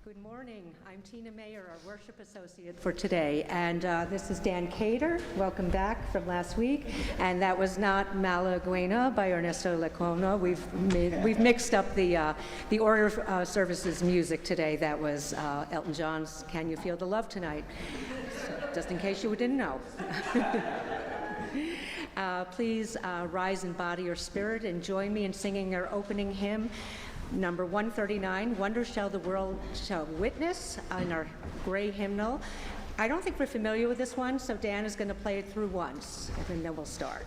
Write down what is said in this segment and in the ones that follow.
Good morning. I'm Tina Mayer, our worship associate for today, and this is Dan Cater. Welcome back from last week. And that was not Malaguena by Ernesto Lecona. We've mixed up the order of services music today. That was Elton John's "Can You Feel the Love Tonight?" So, just in case you didn't know. Please rise in body or spirit and join me in singing our opening hymn, number 139, Wonder Shall the World Shall Witness, in our gray hymnal. I don't think we're familiar with this one, so Dan is going to play it through once, and then we'll start.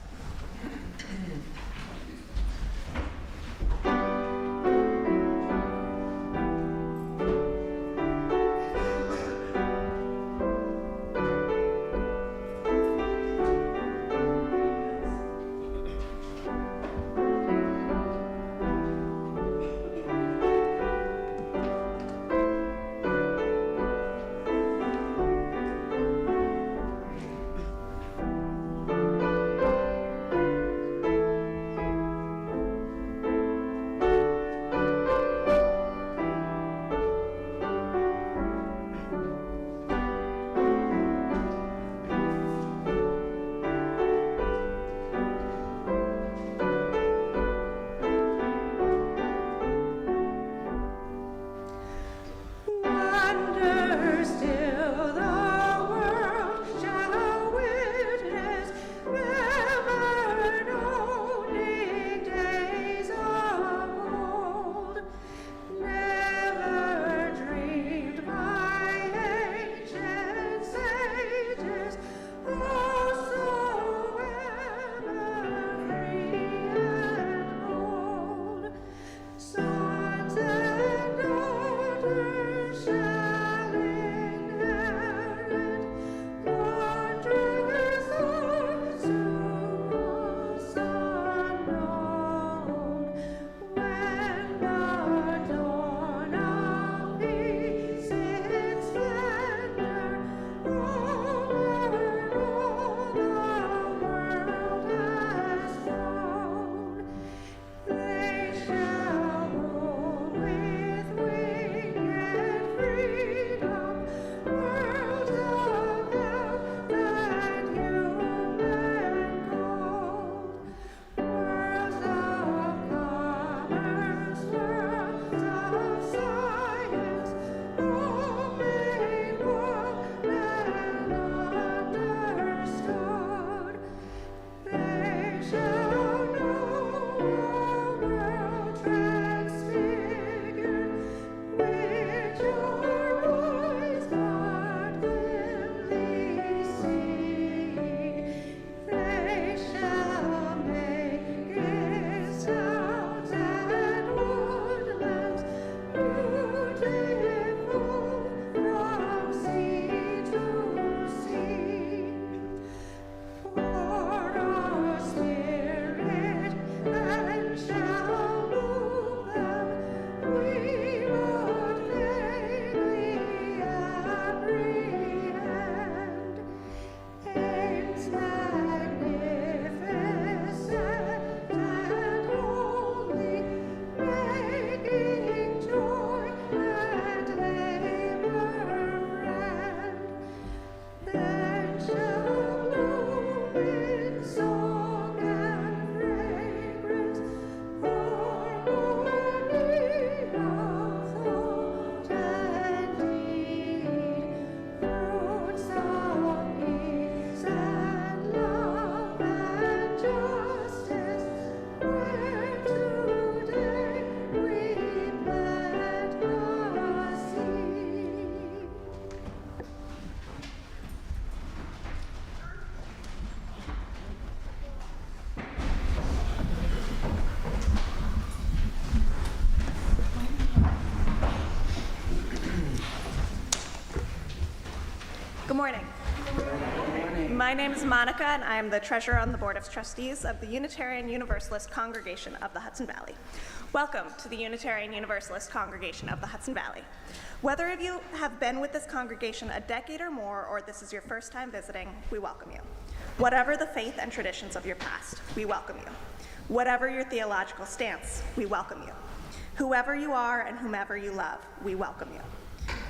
Good morning. My name is Monica, and I am the treasurer on the Board of Trustees of the Unitarian Universalist Congregation of the Hudson Valley. Welcome to the Unitarian Universalist Congregation of the Hudson Valley. Whether of you have been with this congregation a decade or more, or this is your first time visiting, we welcome you. Whatever the faith and traditions of your past, we welcome you. Whatever your theological stance, we welcome you. Whoever you are and whomever you love, we welcome you.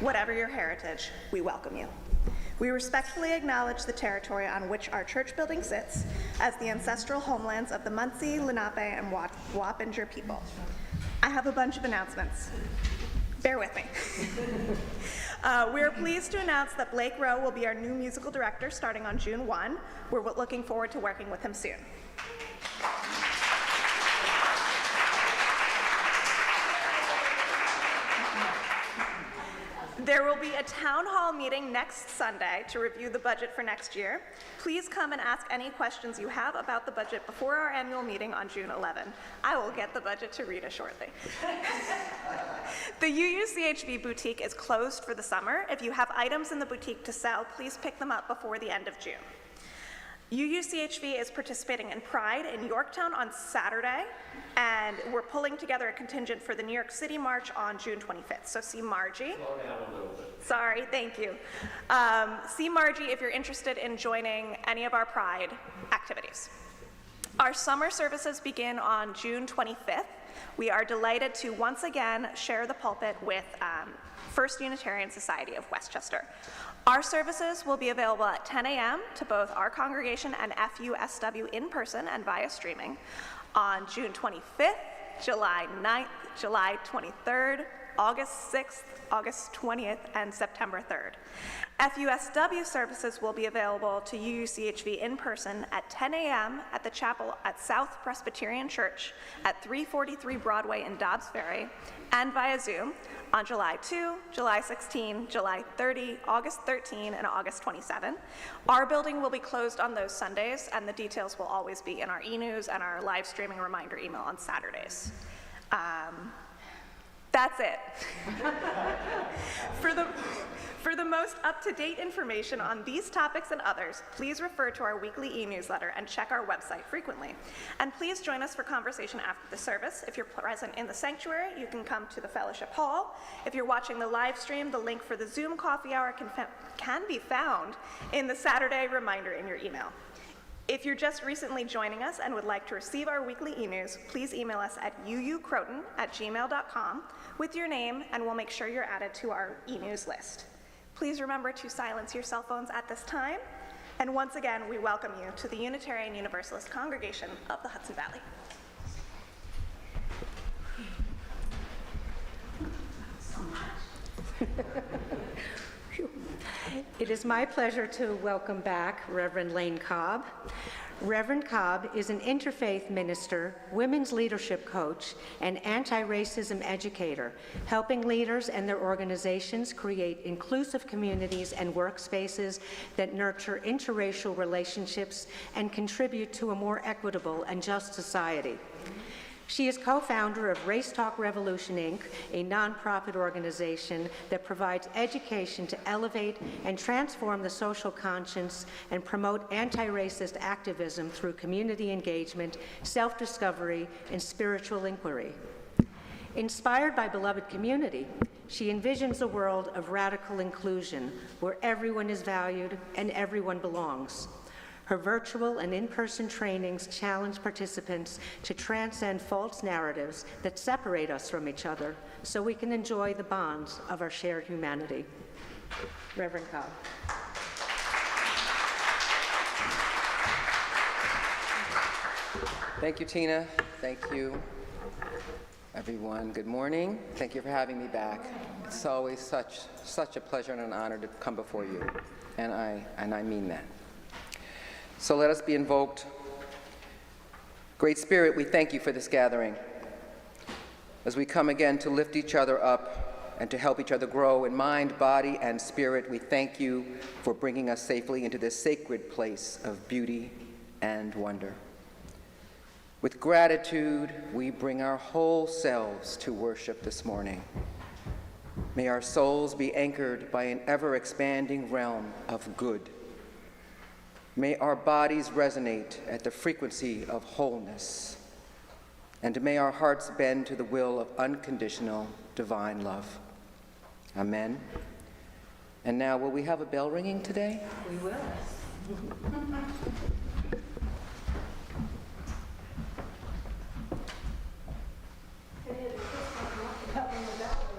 Whatever your heritage, we welcome you. We respectfully acknowledge the territory on which our church building sits as the ancestral homelands of the Munsee, Lenape, and Wappinger people. I have a bunch of announcements. Bear with me. We are pleased to announce that Blake Rowe will be our new musical director starting on June 1. We're looking forward to working with him soon. There will be a town hall meeting next Sunday to review the budget for next year. Please come and ask any questions you have about the budget before our annual meeting on June 11. I will get the budget to Rita shortly. The UUCHV boutique is closed for the summer. If you have items in the boutique to sell, please pick them up before the end of June. UUCHV is participating in Pride in Yorktown on Saturday, and we're pulling together a contingent for the New York City March on June 25th. So see Margie. Slow down a little bit. Sorry, thank you. See Margie if you're interested in joining any of our Pride activities. Our summer services begin on June 25th. We are delighted to once again share the pulpit with First Unitarian Society of Westchester. Our services will be available at 10 a.m. to both our congregation and FUSW in person and via streaming on June 25th, July 9th, July 23rd, August 6th, August 20th, and September 3rd. FUSW services will be available to UUCHV in person at 10 a.m. at the chapel at South Presbyterian Church at 343 Broadway in Dobbs Ferry and via Zoom on July 2, July 16, July 30, August 13, and August 27. Our building will be closed on those Sundays, and the details will always be in our e-news and our live streaming reminder email on Saturdays. That's it. For the most up-to-date information on these topics and others, please refer to our weekly e-newsletter and check our website frequently. And please join us for conversation after the service. If you're present in the sanctuary, you can come to the fellowship hall. If you're watching the live stream, the link for the Zoom coffee hour can be found in the Saturday reminder in your email. If you're just recently joining us and would like to receive our weekly e-news, please email us at uucroton@gmail.com with your name, and we'll make sure you're added to our e-news list. Please remember to silence your cell phones at this time. And once again, we welcome you to the Unitarian Universalist Congregation of the Hudson Valley. It is my pleasure to welcome back Reverend Lane Cobb. Reverend Cobb is an interfaith minister, women's leadership coach, and anti-racism educator, helping leaders and their organizations create inclusive communities and workspaces that nurture interracial relationships and contribute to a more equitable and just society. She is co-founder of Race Talk Revolution, Inc., a nonprofit organization that provides education to elevate and transform the social conscience and promote anti-racist activism through community engagement, self-discovery, and spiritual inquiry. Inspired by beloved community, she envisions a world of radical inclusion where everyone is valued and everyone belongs. Her virtual and in-person trainings challenge participants to transcend false narratives that separate us from each other so we can enjoy the bonds of our shared humanity. Reverend Cobb. Thank you, Tina. Thank you, everyone. Good morning. Thank you for having me back. It's always such a pleasure and an honor to come before you, and I mean that. So let us be invoked. Great Spirit, we thank you for this gathering. As we come again to lift each other up and to help each other grow in mind, body, and spirit, we thank you for bringing us safely into this sacred place of beauty and wonder. With gratitude, we bring our whole selves to worship this morning. May our souls be anchored by an ever-expanding realm of good. May our bodies resonate at the frequency of wholeness. And may our hearts bend to the will of unconditional divine love. Amen. And now, will we have a bell ringing today? We will.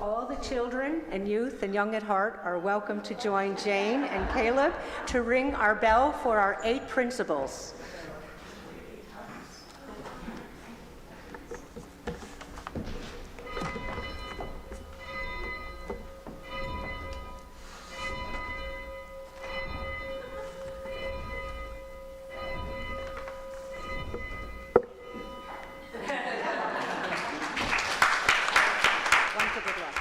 All the children and youth and young at heart are welcome to join Jane and Caleb to ring our bell for our 8 principles. One for good luck.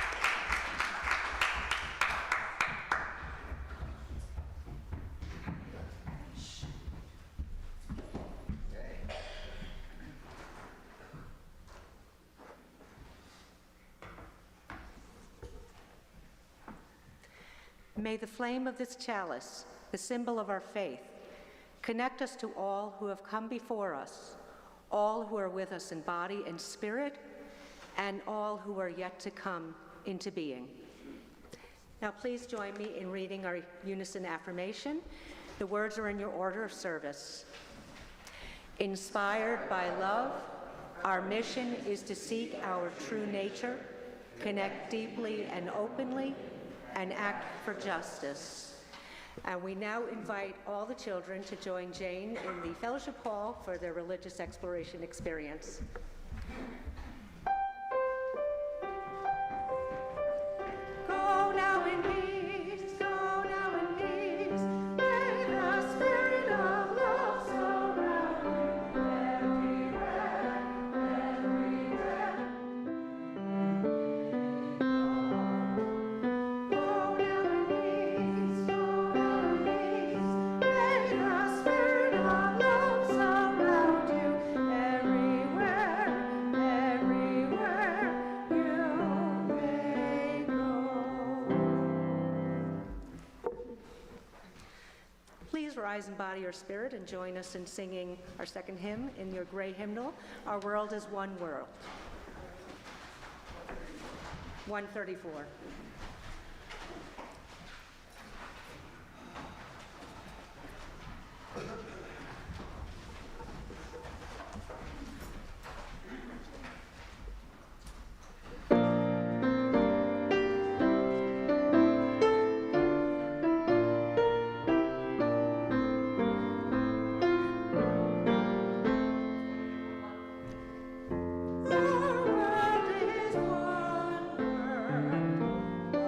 May the flame of this chalice, the symbol of our faith, connect us to all who have come before us, all who are with us in body and spirit, and all who are yet to come into being. Now please join me in reading our unison affirmation. The words are in your order of service. Inspired by love, our mission is to seek our true nature, connect deeply and openly, and act for justice. And we now invite all the children to join Jane in the Fellowship Hall for their religious exploration experience. Go now in peace, go now in peace. May the spirit of love surround you everywhere, everywhere. Go now in peace, go now in peace. May the spirit of love surround you everywhere, everywhere you may go. Please rise in body or spirit and join us in singing our second hymn in your gray hymnal, Our World is One World. 134. Our world is one world.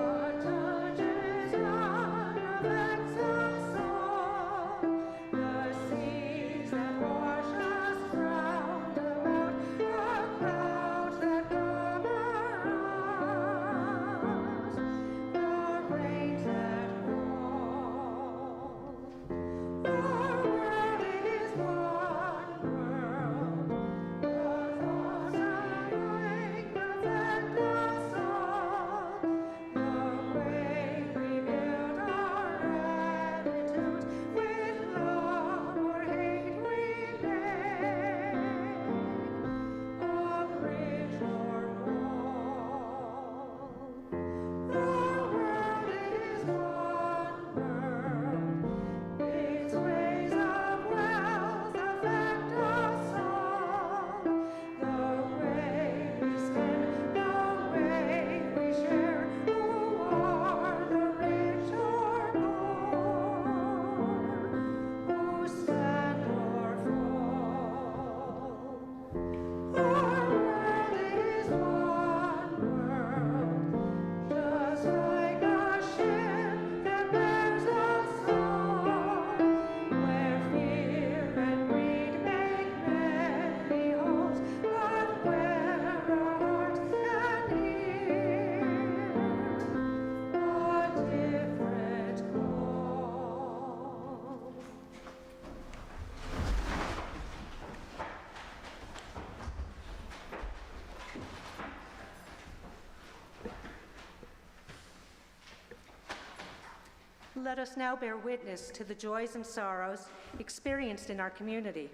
Let us now bear witness to the joys and sorrows experienced in our community.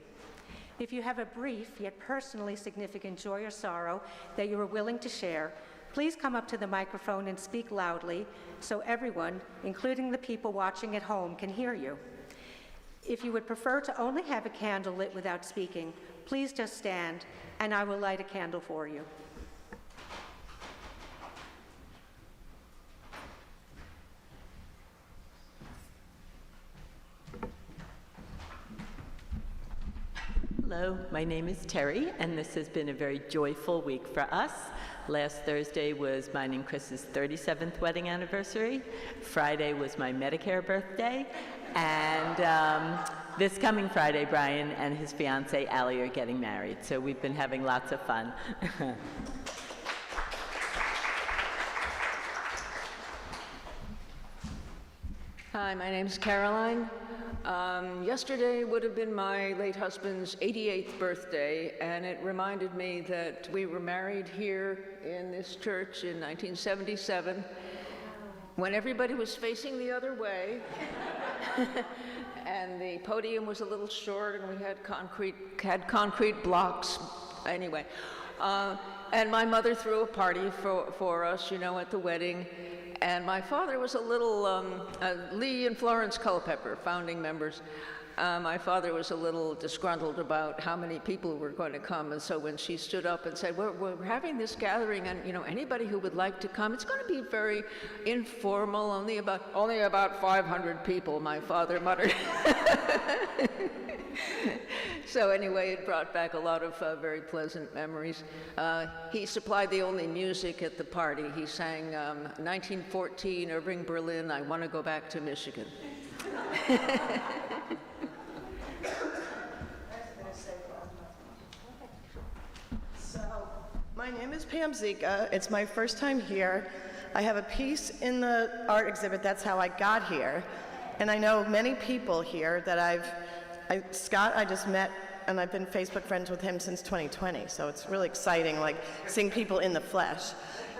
If you have a brief yet personally significant joy or sorrow that you are willing to share, please come up to the microphone and speak loudly so everyone, including the people watching at home, can hear you. If you would prefer to only have a candle lit without speaking, please just stand and I will light a candle for you. Hello, my name is Terry, and this has been a very joyful week for us. Last Thursday was mine and Chris's 37th wedding anniversary. Friday was my Medicare birthday. And this coming Friday, Brian and his fiancée, Allie, are getting married. So we've been having lots of fun. Hi, my name's Caroline. Yesterday would have been my late husband's 88th birthday, and it reminded me that we were married here in this church in 1977 when everybody was facing the other way and the podium was a little short and we had concrete blocks. Anyway, and my mother threw a party for us, you know, at the wedding. And my father was a little, Lee and Florence Culpepper, founding members. My father was a little disgruntled about how many people were going to come, and so when she stood up and said, we're having this gathering, and you know, anybody who would like to come, it's going to be very informal, only about 500 people, my father muttered. So anyway, it brought back a lot of very pleasant memories. He supplied the only music at the party. He sang 1914, Irving Berlin, I Want to Go Back to Michigan. So, my name is Pam Zika. It's my first time here. I have a piece in the art exhibit, that's how I got here. And I know many people here that Scott I just met, and I've been Facebook friends with him since 2020, so it's really exciting, like seeing people in the flesh.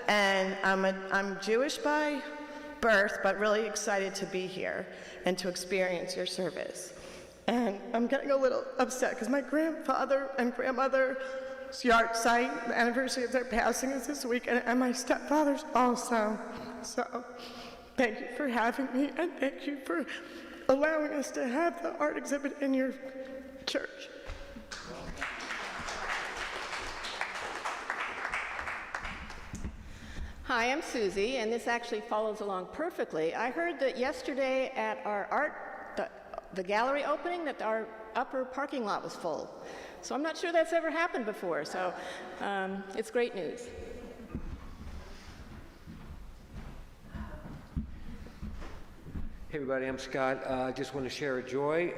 And I'm Jewish by birth, but really excited to be here and to experience your service. And I'm getting a little upset because my grandfather and grandmother's yard site, the anniversary of their passing is this weekend, and my stepfather's also. So thank you for having me, and thank you for allowing us to have the art exhibit in your church. Hi, I'm Susie, and this actually follows along perfectly. I heard that yesterday at our the gallery opening, that our upper parking lot was full. So I'm not sure that's ever happened before, so it's great news. Hey everybody, I'm Scott. I just want to share a joy.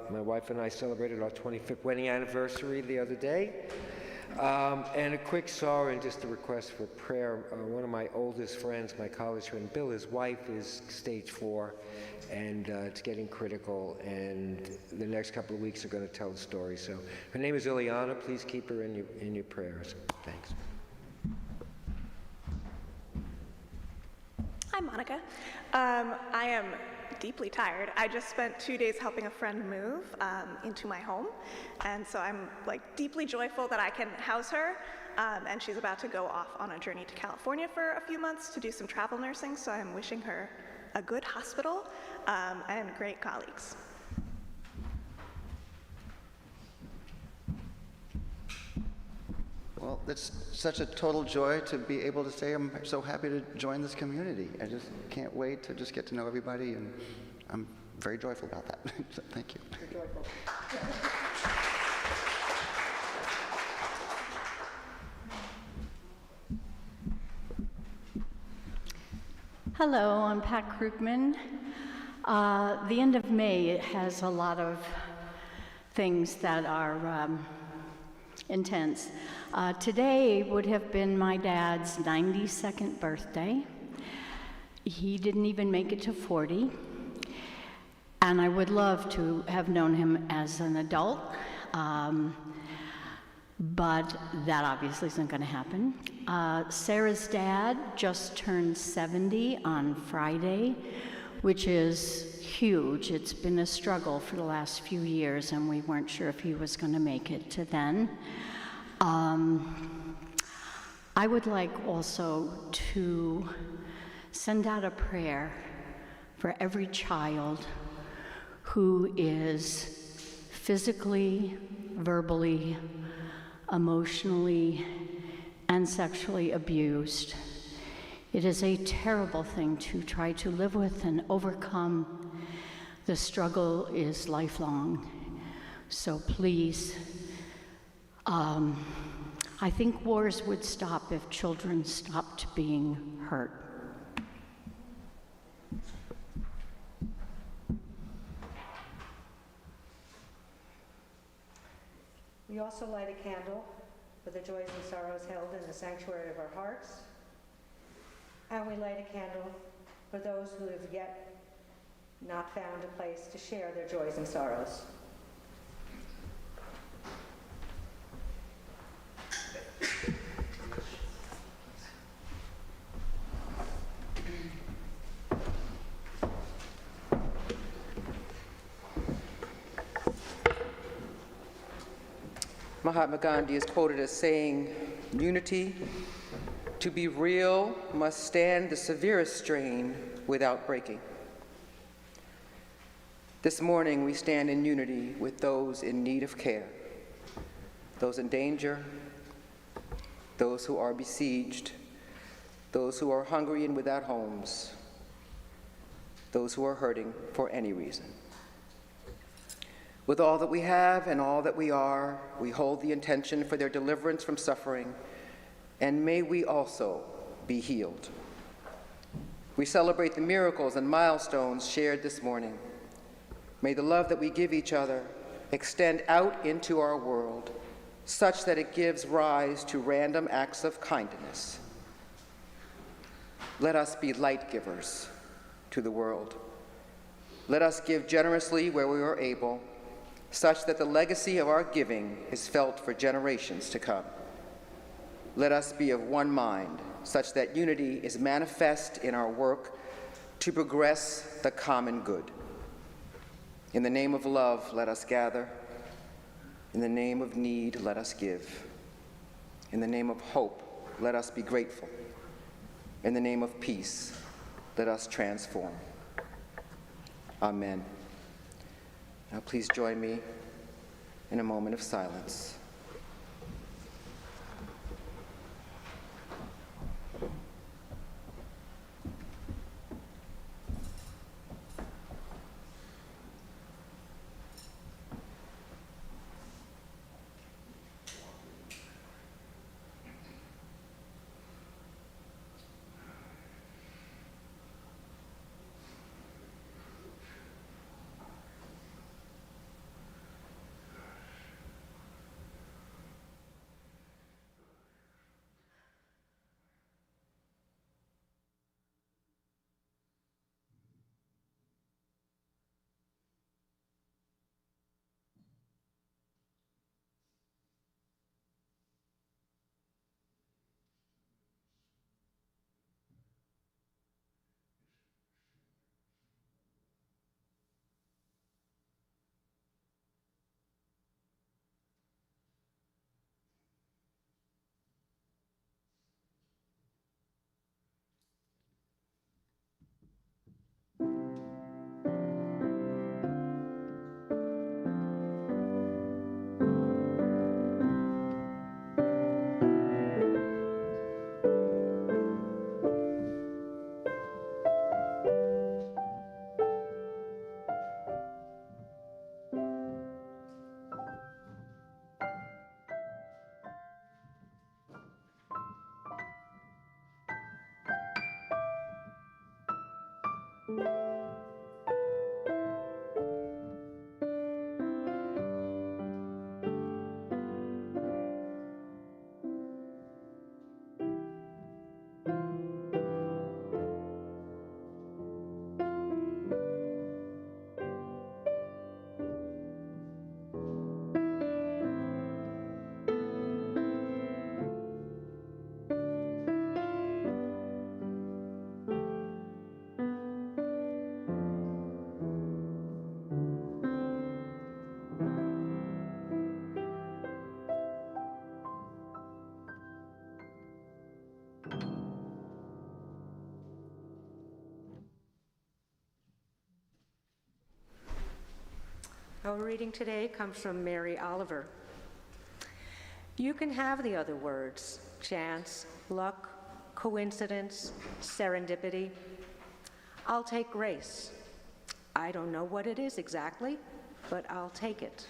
My wife and I celebrated our 25th wedding anniversary the other day. And a quick sorrow and just a request for prayer. One of my oldest friends, my college friend Bill, his wife is stage 4, and it's getting critical, and the next couple of weeks are going to tell the story. So her name is Ileana. Please keep her in your prayers. Thanks. Hi, Monica. I am deeply tired. I just spent 2 days helping a friend move into my home, and so I'm like deeply joyful that I can house her, and she's about to go off on a journey to California for a few months to do some travel nursing, so I'm wishing her a good hospital and great colleagues. Well, it's such a total joy to be able to say I'm so happy to join this community. I just can't wait to just get to know everybody, and I'm very joyful about that. So thank you. You're joyful. Hello, I'm Pat Krugman. The end of May has a lot of things that are intense. Today would have been my dad's 92nd birthday. He didn't even make it to 40. And I would love to have known him as an adult, but that obviously isn't going to happen. Sarah's dad just turned 70 on Friday, which is huge. It's been a struggle for the last few years, and we weren't sure if he was going to make it to then. I would like also to send out a prayer for every child who is physically, verbally, emotionally, and sexually abused. It is a terrible thing to try to live with and overcome. The struggle is lifelong. So please, I think wars would stop if children stopped being hurt. We also light a candle for the joys and sorrows held in the sanctuary of our hearts. And we light a candle for those who have yet not found a place to share their joys and sorrows. Mahatma Gandhi is quoted as saying, "Unity, to be real, must stand the severest strain without breaking." This morning, we stand in unity with those in need of care, those in danger, those who are besieged, those who are hungry and without homes, those who are hurting for any reason. With all that we have and all that we are, we hold the intention for their deliverance from suffering, and may we also be healed. We celebrate the miracles and milestones shared this morning. May the love that we give each other extend out into our world, such that it gives rise to random acts of kindness. Let us be light givers to the world. Let us give generously where we are able, such that the legacy of our giving is felt for generations to come. Let us be of one mind, such that unity is manifest in our work to progress the common good. In the name of love, let us gather. In the name of need, let us give. In the name of hope, let us be grateful. In the name of peace, let us transform. Amen. Now please join me in a moment of silence. Our reading today comes from Mary Oliver. You can have the other words, chance, luck, coincidence, serendipity. I'll take grace. I don't know what it is exactly, but I'll take it.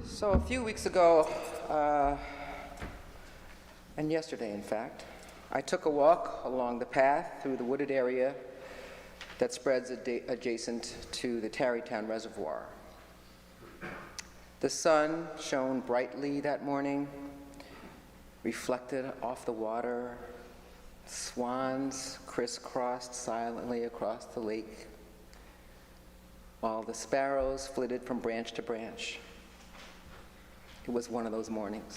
So a few weeks ago, and yesterday in fact, I took a walk along the path through the wooded area that spreads adjacent to the Tarrytown Reservoir. The sun shone brightly that morning, reflected off the water. Swans crisscrossed silently across the lake, while the sparrows flitted from branch to branch. It was one of those mornings.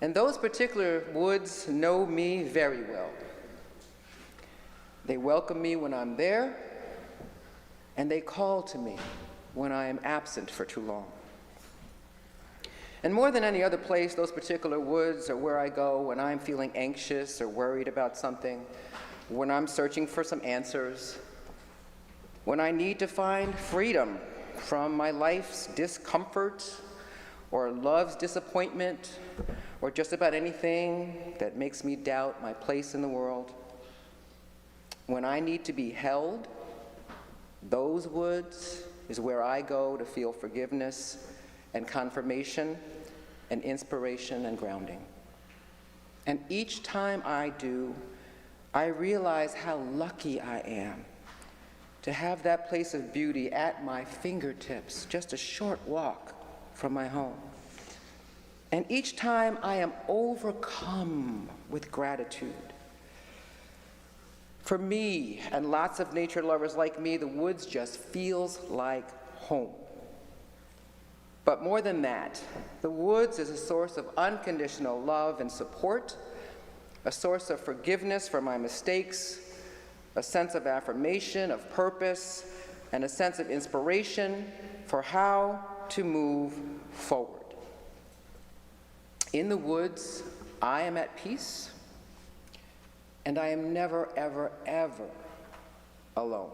And those particular woods know me very well. They welcome me when I'm there, and they call to me when I am absent for too long. And more than any other place, those particular woods are where I go when I'm feeling anxious or worried about something, when I'm searching for some answers, when I need to find freedom from my life's discomfort or love's disappointment or just about anything that makes me doubt my place in the world. When I need to be held, those woods is where I go to feel forgiveness and confirmation and inspiration and grounding. And each time I do, I realize how lucky I am to have that place of beauty at my fingertips, just a short walk from my home. And each time I am overcome with gratitude. For me, and lots of nature lovers like me, the woods just feels like home. But more than that, the woods is a source of unconditional love and support, a source of forgiveness for my mistakes, a sense of affirmation, of purpose, and a sense of inspiration for how to move forward. In the woods, I am at peace, and I am never, ever, ever alone.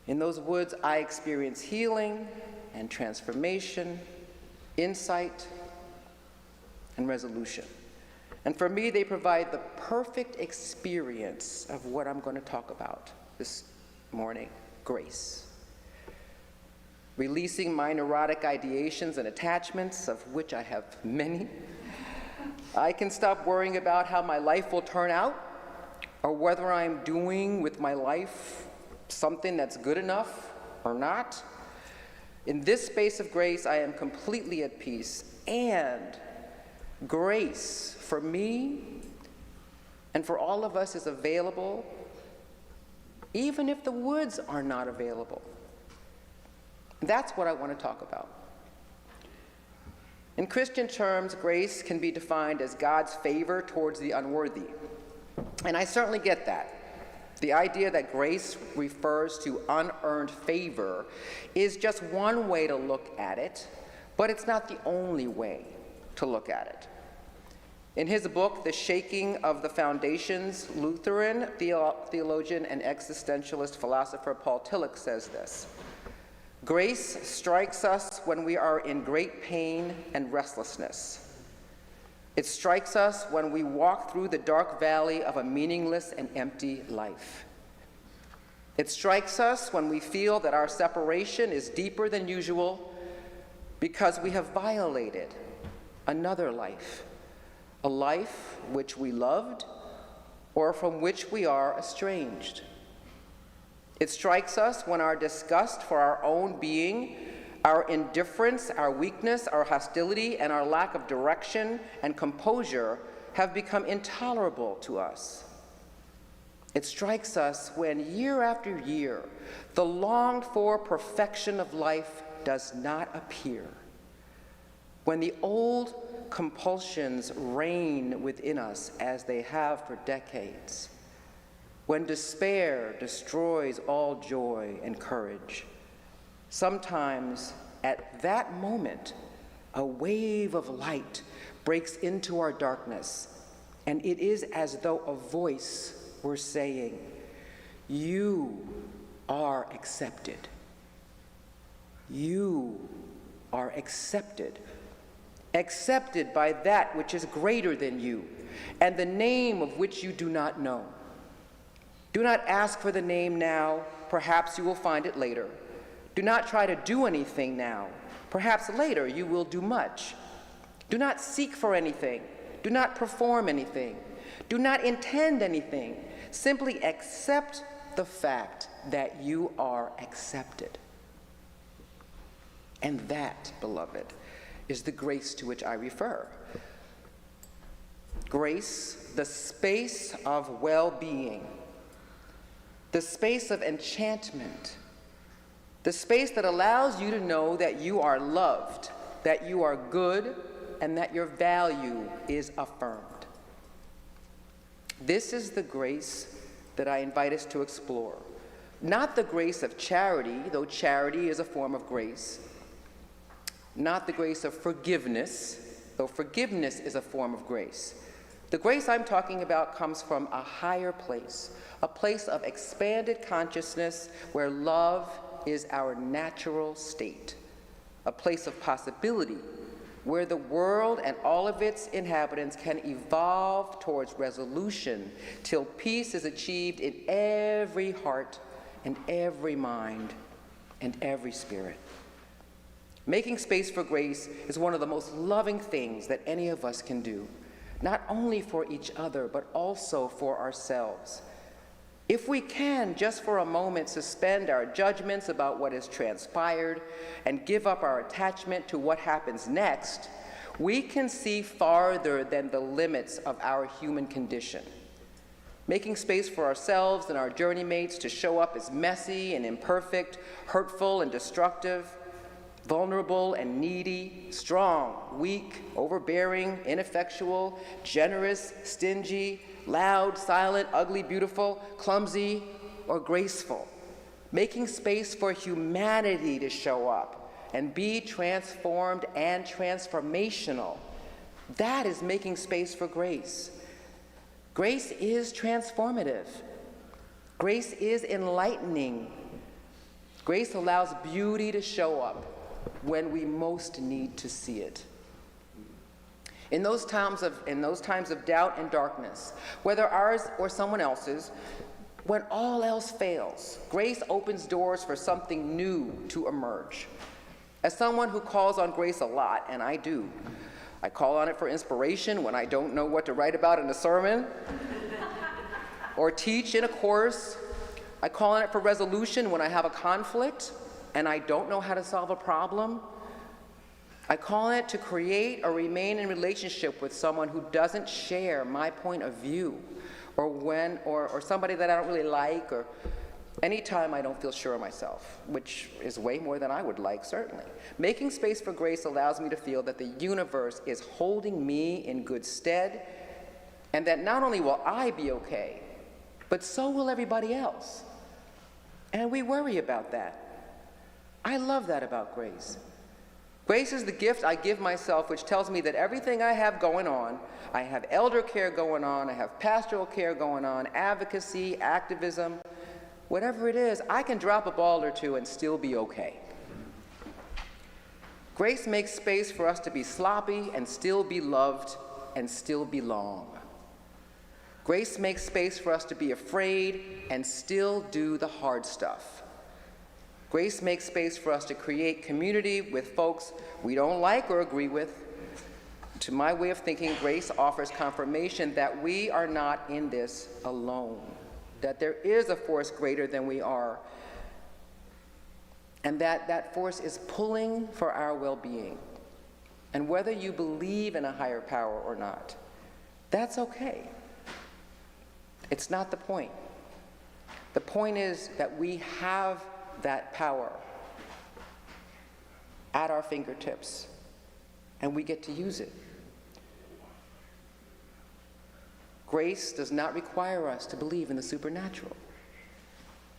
In those woods, I experience healing and transformation, insight, and resolution. And for me, they provide the perfect experience of what I'm going to talk about this morning, grace. Releasing my neurotic ideations and attachments, of which I have many. I can stop worrying about how my life will turn out or whether I'm doing with my life something that's good enough or not. In this space of grace, I am completely at peace, and grace for me and for all of us is available even if the woods are not available. That's what I want to talk about. In Christian terms, grace can be defined as God's favor towards the unworthy. And I certainly get that. The idea that grace refers to unearned favor is just one way to look at it, but it's not the only way to look at it. In his book, The Shaking of the Foundations, Lutheran theologian and existentialist philosopher Paul Tillich says this: grace strikes us when we are in great pain and restlessness. It strikes us when we walk through the dark valley of a meaningless and empty life. It strikes us when we feel that our separation is deeper than usual because we have violated another life, a life which we loved or from which we are estranged. It strikes us when our disgust for our own being, our indifference, our weakness, our hostility, and our lack of direction and composure have become intolerable to us. It strikes us when, year after year, the longed-for perfection of life does not appear, when the old compulsions reign within us as they have for decades, when despair destroys all joy and courage. Sometimes at that moment, a wave of light breaks into our darkness, and it is as though a voice were saying, "You are accepted. You are accepted. Accepted by that which is greater than you, and the name of which you do not know. Do not ask for the name now, perhaps you will find it later. Do not try to do anything now, perhaps later you will do much. Do not seek for anything, do not perform anything, do not intend anything. Simply accept the fact that you are accepted." And that, beloved, is the grace to which I refer. Grace, the space of well-being, the space of enchantment, the space that allows you to know that you are loved, that you are good, and that your value is affirmed. This is the grace that I invite us to explore. Not the grace of charity, though charity is a form of grace. Not the grace of forgiveness, though forgiveness is a form of grace. The grace I'm talking about comes from a higher place, a place of expanded consciousness where love is our natural state, a place of possibility where the world and all of its inhabitants can evolve towards resolution till peace is achieved in every heart and every mind and every spirit. Making space for grace is one of the most loving things that any of us can do, not only for each other, but also for ourselves. If we can, just for a moment, suspend our judgments about what has transpired and give up our attachment to what happens next, we can see farther than the limits of our human condition. Making space for ourselves and our journey mates to show up as messy and imperfect, hurtful and destructive, vulnerable and needy, strong, weak, overbearing, ineffectual, generous, stingy, loud, silent, ugly, beautiful, clumsy, or graceful. Making space for humanity to show up and be transformed and transformational. That is making space for grace. Grace is transformative. Grace is enlightening. Grace allows beauty to show up when we most need to see it. In those times of doubt and darkness, whether ours or someone else's, when all else fails, grace opens doors for something new to emerge. As someone who calls on grace a lot, and I do, I call on it for inspiration when I don't know what to write about in a sermon or teach in a course. I call on it for resolution when I have a conflict and I don't know how to solve a problem. I call on it to create or remain in relationship with someone who doesn't share my point of view, or somebody that I don't really like, or anytime I don't feel sure of myself, which is way more than I would like, certainly. Making space for grace allows me to feel that the universe is holding me in good stead, and that not only will I be okay, but so will everybody else. And we worry about that. I love that about grace. Grace is the gift I give myself, which tells me that everything I have going on, I have elder care going on, I have pastoral care going on, advocacy, activism, whatever it is, I can drop a ball or two and still be okay. Grace makes space for us to be sloppy and still be loved and still belong. Grace makes space for us to be afraid and still do the hard stuff. Grace makes space for us to create community with folks we don't like or agree with. To my way of thinking, grace offers confirmation that we are not in this alone, that there is a force greater than we are, and that force is pulling for our well-being. And whether you believe in a higher power or not, that's okay. It's not the point. The point is that we have that power at our fingertips, and we get to use it. Grace does not require us to believe in the supernatural.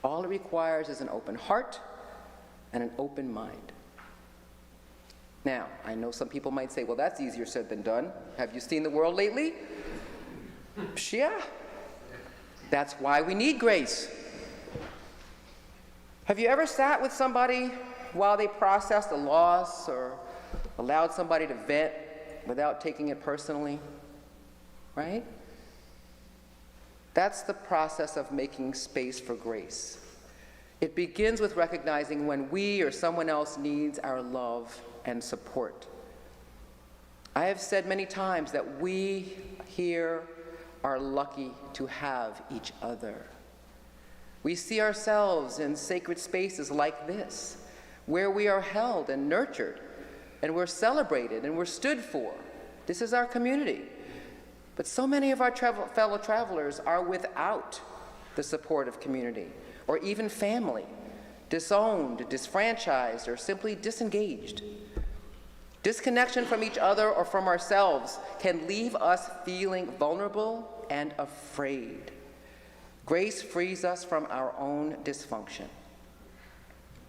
All it requires is an open heart and an open mind. Now, I know some people might say, well, that's easier said than done. Have you seen the world lately? Yeah. That's why we need grace. Have you ever sat with somebody while they processed a loss or allowed somebody to vent without taking it personally? Right? That's the process of making space for grace. It begins with recognizing when we or someone else needs our love and support. I have said many times that we here are lucky to have each other. We see ourselves in sacred spaces like this, where we are held and nurtured, and we're celebrated and we're stood for. This is our community. But so many of our fellow travelers are without the support of community, or even family, disowned, disfranchised, or simply disengaged. Disconnection from each other or from ourselves can leave us feeling vulnerable and afraid. Grace frees us from our own dysfunction.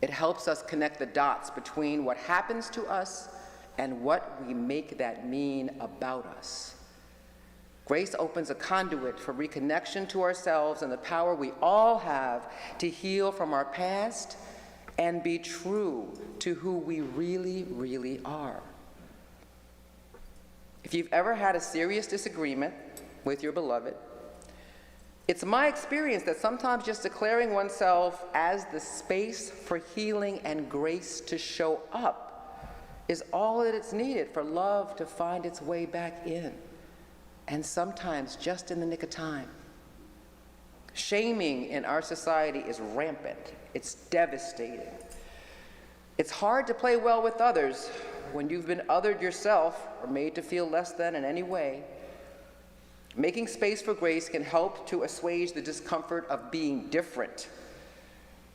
It helps us connect the dots between what happens to us and what we make that mean about us. Grace opens a conduit for reconnection to ourselves and the power we all have to heal from our past and be true to who we really, really are. If you've ever had a serious disagreement with your beloved, it's my experience that sometimes just declaring oneself as the space for healing and grace to show up is all that is needed for love to find its way back in, and sometimes just in the nick of time. Shaming in our society is rampant. It's devastating. It's hard to play well with others when you've been othered yourself or made to feel less than in any way. Making space for grace can help to assuage the discomfort of being different.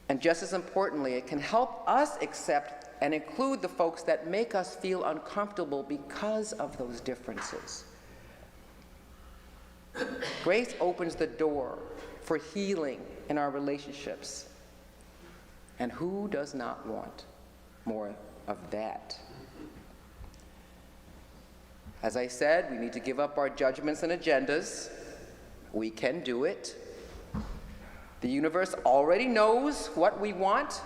And just as importantly, it can help us accept and include the folks that make us feel uncomfortable because of those differences. Grace opens the door for healing in our relationships. And who does not want more of that? As I said, we need to give up our judgments and agendas. We can do it. The universe already knows what we want,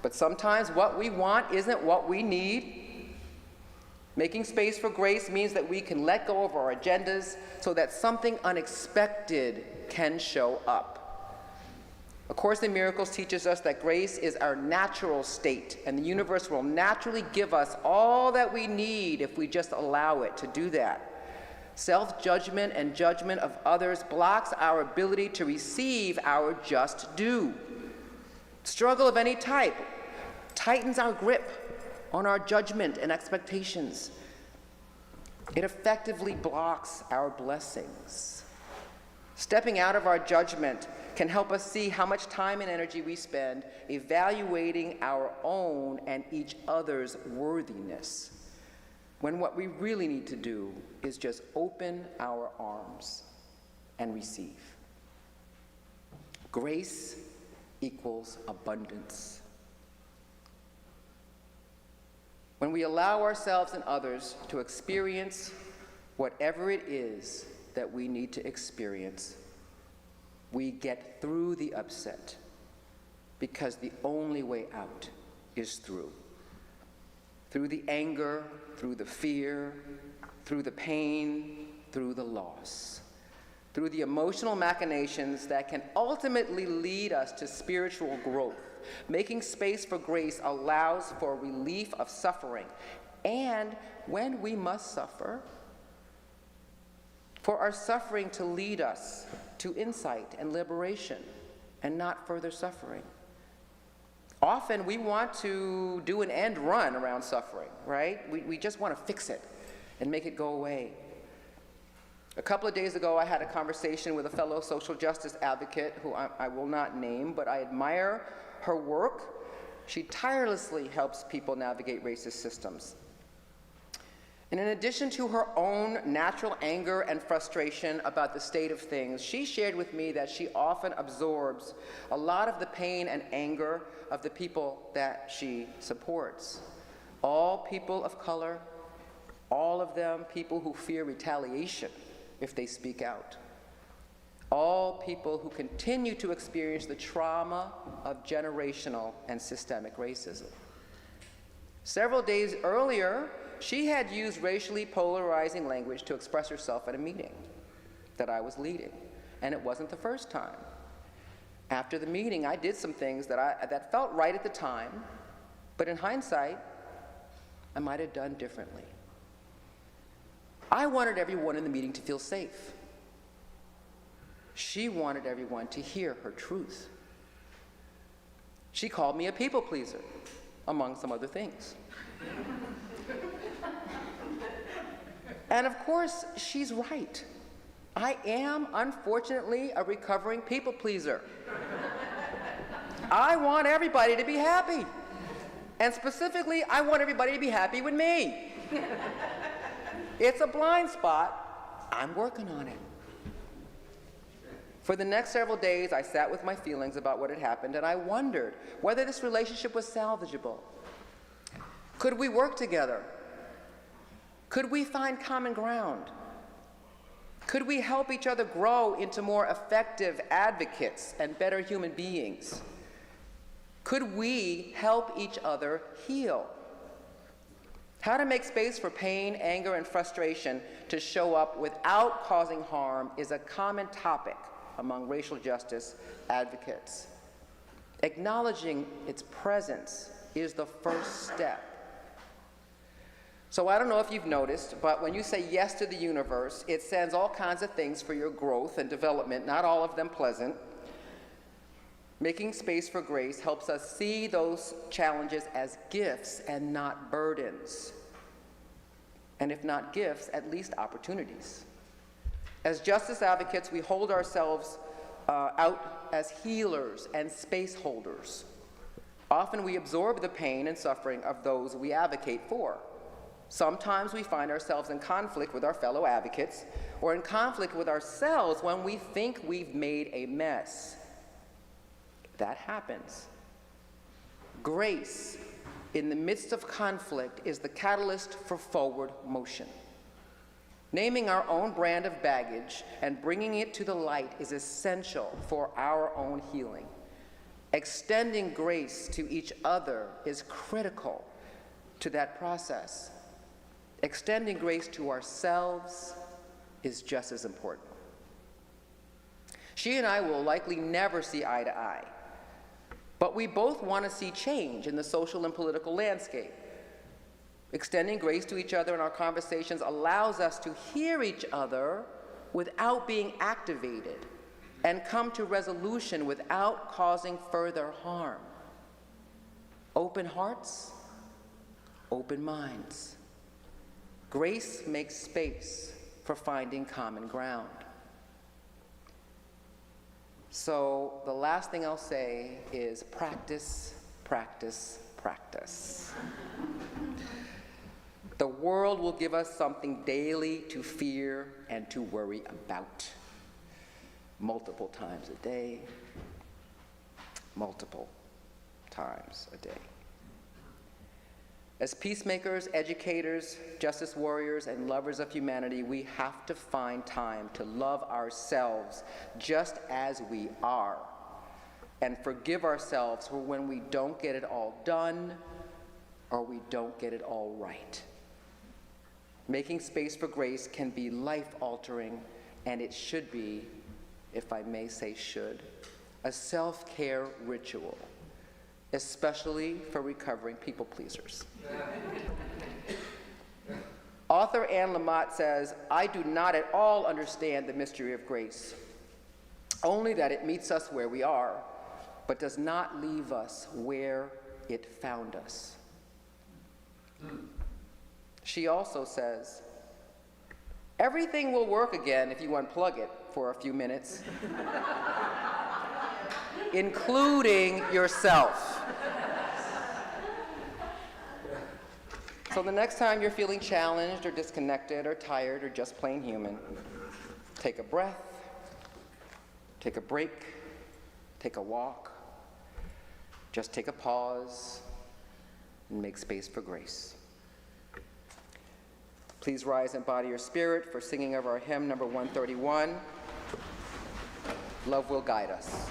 but sometimes what we want isn't what we need. Making space for grace means that we can let go of our agendas so that something unexpected can show up. A Course in Miracles teaches us that grace is our natural state, and the universe will naturally give us all that we need if we just allow it to do that. Self-judgment and judgment of others blocks our ability to receive our just due. Struggle of any type tightens our grip on our judgment and expectations. It effectively blocks our blessings. Stepping out of our judgment can help us see how much time and energy we spend evaluating our own and each other's worthiness, when what we really need to do is just open our arms and receive. Grace equals abundance. When we allow ourselves and others to experience whatever it is that we need to experience, we get through the upset, because the only way out is through. Through the anger, through the fear, through the pain, through the loss, through the emotional machinations that can ultimately lead us to spiritual growth. Making space for grace allows for relief of suffering, and when we must suffer, for our suffering to lead us to insight and liberation and not further suffering. Often we want to do an end run around suffering, right? We just want to fix it and make it go away. A couple of days ago, I had a conversation with a fellow social justice advocate who I will not name, but I admire her work. She tirelessly helps people navigate racist systems. And in addition to her own natural anger and frustration about the state of things, she shared with me that she often absorbs a lot of the pain and anger of the people that she supports. all people of color, all of them people who fear retaliation if they speak out, all people who continue to experience the trauma of generational and systemic racism. Several days earlier, she had used racially polarizing language to express herself at a meeting that I was leading, and it wasn't the first time. After the meeting, I did some things that felt right at the time, but in hindsight, I might have done differently. I wanted everyone in the meeting to feel safe. She wanted everyone to hear her truth. She called me a people pleaser, among some other things. And of course, she's right. I am, unfortunately, a recovering people pleaser. I want everybody to be happy. And specifically, I want everybody to be happy with me. It's a blind spot. I'm working on it. For the next several days, I sat with my feelings about what had happened, and I wondered whether this relationship was salvageable. Could we work together? Could we find common ground? Could we help each other grow into more effective advocates and better human beings? Could we help each other heal? How to make space for pain, anger, and frustration to show up without causing harm is a common topic among racial justice advocates. Acknowledging its presence is the first step. So I don't know if you've noticed, but when you say yes to the universe, it sends all kinds of things for your growth and development, not all of them pleasant. Making space for grace helps us see those challenges as gifts and not burdens. And if not gifts, at least opportunities. As justice advocates, we hold ourselves out as healers and space holders. Often we absorb the pain and suffering of those we advocate for. Sometimes we find ourselves in conflict with our fellow advocates or in conflict with ourselves when we think we've made a mess. That happens. Grace in the midst of conflict is the catalyst for forward motion. Naming our own brand of baggage and bringing it to the light is essential for our own healing. Extending grace to each other is critical to that process. Extending grace to ourselves is just as important. She and I will likely never see eye to eye, but we both want to see change in the social and political landscape. Extending grace to each other in our conversations allows us to hear each other without being activated and come to resolution without causing further harm. Open hearts, open minds. Grace makes space for finding common ground. So the last thing I'll say is practice, practice, practice. The world will give us something daily to fear and to worry about. Multiple times a day, multiple times a day. As peacemakers, educators, justice warriors, and lovers of humanity, we have to find time to love ourselves just as we are and forgive ourselves for when we don't get it all done or we don't get it all right. Making space for grace can be life-altering, and it should be, if I may say should, a self-care ritual, especially for recovering people pleasers. Author Anne Lamott says, "I do not at all understand the mystery of grace, only that it meets us where we are, but does not leave us where it found us." She also says, "Everything will work again if you unplug it for a few minutes, including yourself." So the next time you're feeling challenged or disconnected or tired or just plain human, take a breath, take a break, take a walk, just take a pause, and make space for grace. Please rise and body your spirit for singing of our hymn number 131, Love Will Guide Us.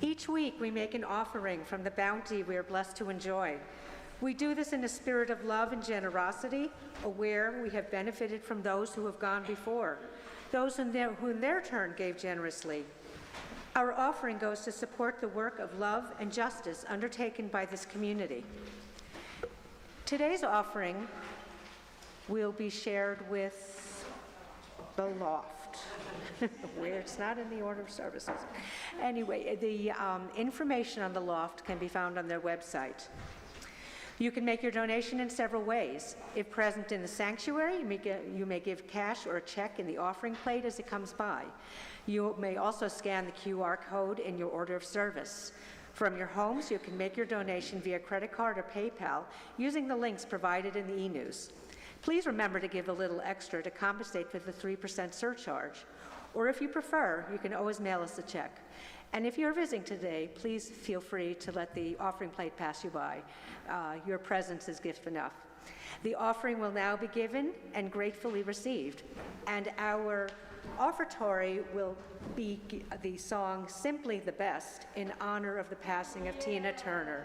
Each week, we make an offering from the bounty we are blessed to enjoy. We do this in a spirit of love and generosity, aware we have benefited from those who have gone before, those who in their turn gave generously. Our offering goes to support the work of love and justice undertaken by this community. Today's offering will be shared with the loft. Where it's not in the order of services. Anyway, the information on the loft can be found on their website. You can make your donation in several ways. If present in the sanctuary, you may give cash or a check in the offering plate as it comes by. You may also scan the QR code in your order of service. From your homes, you can make your donation via credit card or PayPal using the links provided in the e-news. Please remember to give a little extra to compensate for the 3% surcharge. Or if you prefer, you can always mail us a check. And if you're visiting today, please feel free to let the offering plate pass you by. Your presence is gift enough. The offering will now be given and gratefully received. And our offertory will be the song Simply the Best in honor of the passing of Tina Turner.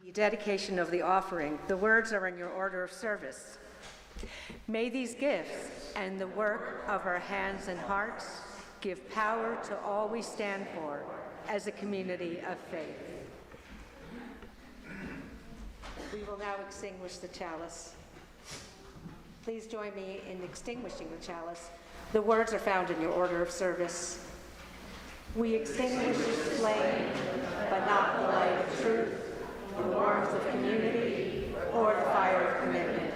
The dedication of the offering. The words are in your order of service. May these gifts and the work of our hands and hearts give power to all we stand for as a community of faith. We will now extinguish the chalice. Please join me in extinguishing the chalice. The words are found in your order of service. We extinguish the flame, but not the light of truth, the warmth of community, or the fire of commitment.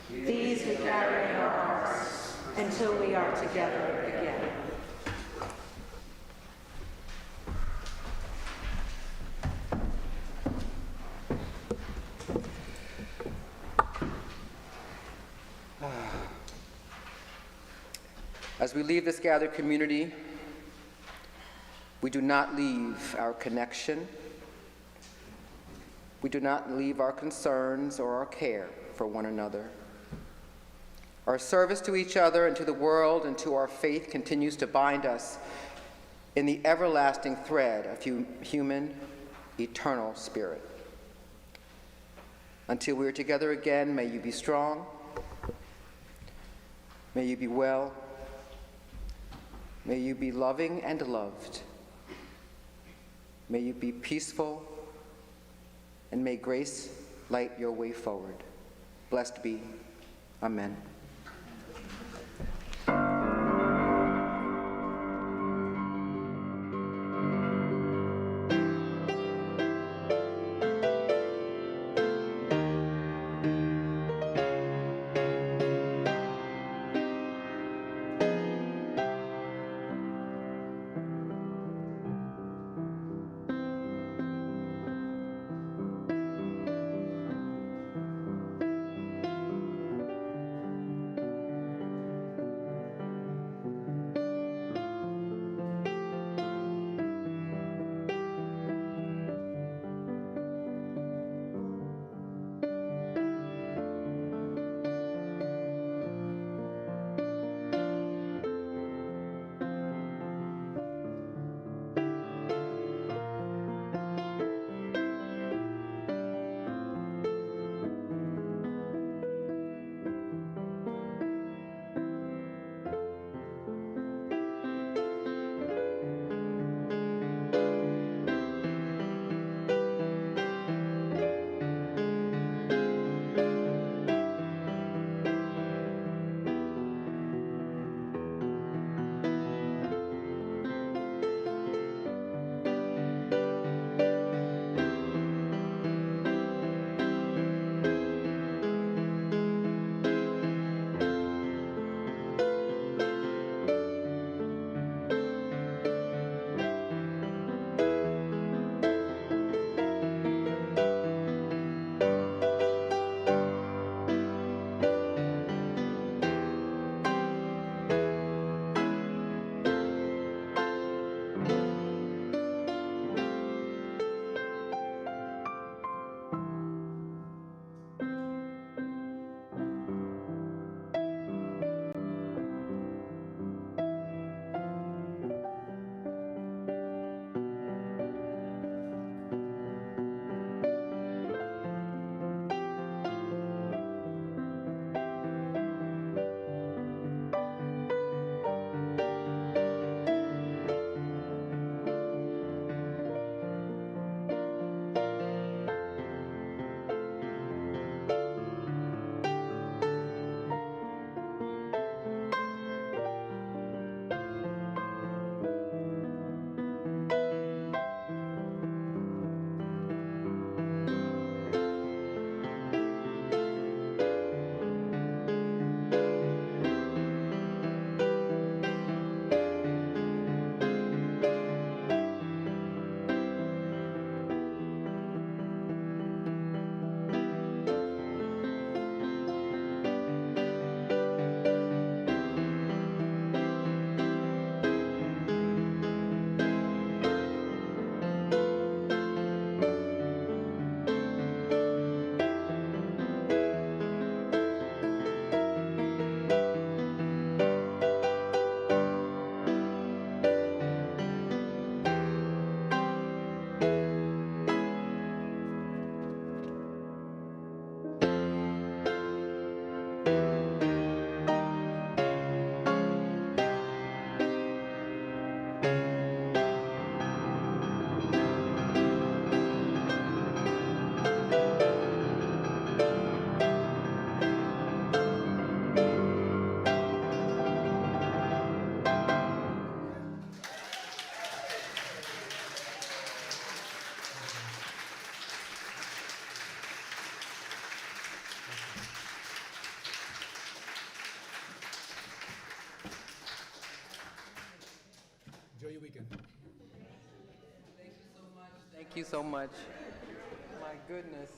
These we carry in our hearts until we are together again. As we leave this gathered community, we do not leave our connection. We do not leave our concerns or our care for one another. Our service to each other and to the world and to our faith continues to bind us in the everlasting thread of human, eternal spirit. Until we are together again, may you be strong, may you be well, may you be loving and loved, may you be peaceful, and may grace light your way forward. Blessed be. Amen. Thank you so much. Thank you so much. My goodness.